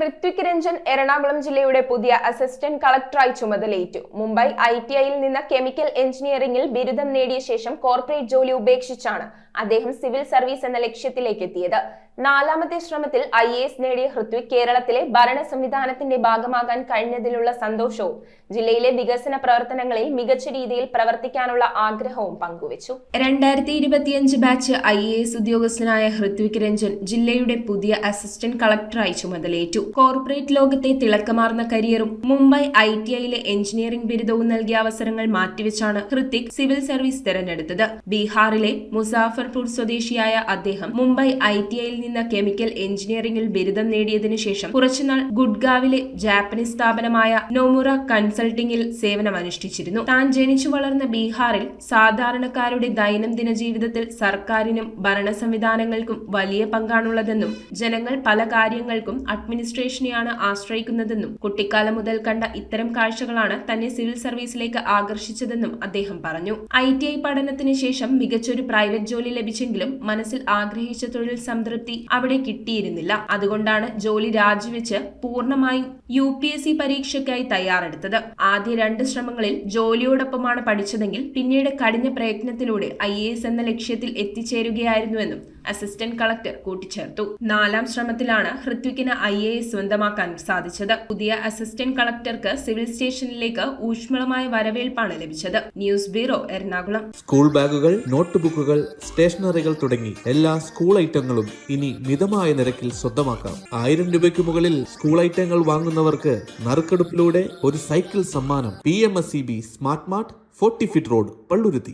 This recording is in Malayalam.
ഋത്വിക് രഞ്ജൻ എറണാകുളം ജില്ലയുടെ പുതിയ അസിസ്റ്റന്റ് കളക്ടറായി ചുമതലയേറ്റു. മുംബൈ ITIയിൽ നിന്ന് കെമിക്കൽ എഞ്ചിനീയറിംഗിൽ ബിരുദം നേടിയ ശേഷം കോർപ്പറേറ്റ് ജോലി ഉപേക്ഷിച്ചാണ് അദ്ദേഹം സിവിൽ സർവീസ് എന്ന ലക്ഷ്യത്തിലേക്ക് എത്തിയത്. 4ാമത്തെ ശ്രമത്തിൽ IAS നേടിയ ഋത്വിക് കേരളത്തിലെ ഭരണ സംവിധാനത്തിന്റെ ഭാഗമാകാൻ കഴിഞ്ഞതിലുള്ള സന്തോഷവും ജില്ലയിലെ വികസന പ്രവർത്തനങ്ങളിൽ മികച്ച രീതിയിൽ പ്രവർത്തിക്കാനുള്ള ആഗ്രഹവും പങ്കുവച്ചു. 2025 ബാച്ച് IAS ഉദ്യോഗസ്ഥനായ ഋത്വിക് രഞ്ജൻ ജില്ലയുടെ പുതിയ അസിസ്റ്റന്റ് കളക്ടറായി ചുമതലയേറ്റു. കോർപ്പറേറ്റ് ലോകത്തെ തിളക്കമാർന്ന കരിയറും മുംബൈ ITIയിലെ എഞ്ചിനീയറിംഗ് ബിരുദവും നൽകിയ അവസരങ്ങൾ മാറ്റിവെച്ചാണ് ഋത്വിക് സിവിൽ സർവീസ് തെരഞ്ഞെടുത്തത്. ബീഹാറിലെ മുസാഫർപൂർ സ്വദേശിയായ അദ്ദേഹം മുംബൈ ITIയിൽ നിന്ന് കെമിക്കൽ എഞ്ചിനീയറിംഗിൽ ബിരുദം നേടിയതിനു ശേഷം കുറച്ചുനാൾ ഗുഡ്ഗാവിലെ ജാപ്പനീസ് സ്ഥാപനമായ നോമുറ കൺസൾട്ടിംഗിൽ സേവനമനുഷ്ഠിച്ചിരുന്നു. താൻ ജനിച്ചു വളർന്ന ബീഹാറിൽ സാധാരണക്കാരുടെ ദൈനംദിന ജീവിതത്തിൽ സർക്കാരിനും ഭരണ സംവിധാനങ്ങൾക്കും വലിയ പങ്കാണുള്ളതെന്നും ജനങ്ങൾ പല കാര്യങ്ങൾക്കും അഡ്മിനിസ്ട്രേഷനെയാണ് ആശ്രയിക്കുന്നതെന്നും കുട്ടിക്കാലം മുതൽ കണ്ട ഇത്തരം കാഴ്ചകളാണ് തന്നെ സിവിൽ സർവീസിലേക്ക് ആകർഷിച്ചതെന്നും അദ്ദേഹം പറഞ്ഞു. ITI പഠനത്തിന് ശേഷം മികച്ചൊരു പ്രൈവറ്റ് ജോലി ലഭിച്ചെങ്കിലും മനസ്സിൽ ആഗ്രഹിച്ച തൊഴിൽ സംതൃപ്തി അവിടെ കിട്ടിയിരുന്നില്ല. അതുകൊണ്ടാണ് ജോലി രാജിവെച്ച് പൂർണ്ണമായും UPSC പരീക്ഷയ്ക്കായി തയ്യാറെടുത്തത്. ആദ്യ 2 ശ്രമങ്ങളിൽ ജോലിയോടൊപ്പമാണ് പഠിച്ചതെങ്കിൽ പിന്നീട് കഠിന പ്രയത്നത്തിലൂടെ IAS എന്ന ലക്ഷ്യത്തിൽ എത്തിച്ചേരുകയായിരുന്നുവെന്നും അസിസ്റ്റന്റ് കളക്ടർ കൂട്ടിച്ചേർത്തു. 4ാം ശ്രമത്തിലാണ് ഋത്വിക്കിന് IAS സ്വന്തമാക്കാൻ സാധിച്ചത്. പുതിയ അസിസ്റ്റന്റ് കളക്ടർക്ക് സിവിൽ സ്റ്റേഷനിലേക്ക് ഊഷ്മളമായ വരവേൽപ്പാണ് ലഭിച്ചത്. News bureau, Ernakulam. സ്കൂൾ ബാഗുകൾ, നോട്ട് ബുക്കുകൾ, സ്റ്റേഷനറികൾ തുടങ്ങി എല്ലാ സ്കൂൾ ഐറ്റങ്ങളും ഇനി മിതമായ നിരക്കിൽ സ്വന്തമാക്കാം. 1000 രൂപയ്ക്ക് മുകളിൽ സ്കൂൾ ഐറ്റങ്ങൾ വാങ്ങുന്നവർക്ക് നറുക്കെടുപ്പിലൂടെ ഒരു സൈക്കിൾ സമ്മാനം. PMSEB smart mart, 40 feet road, Palluruthy.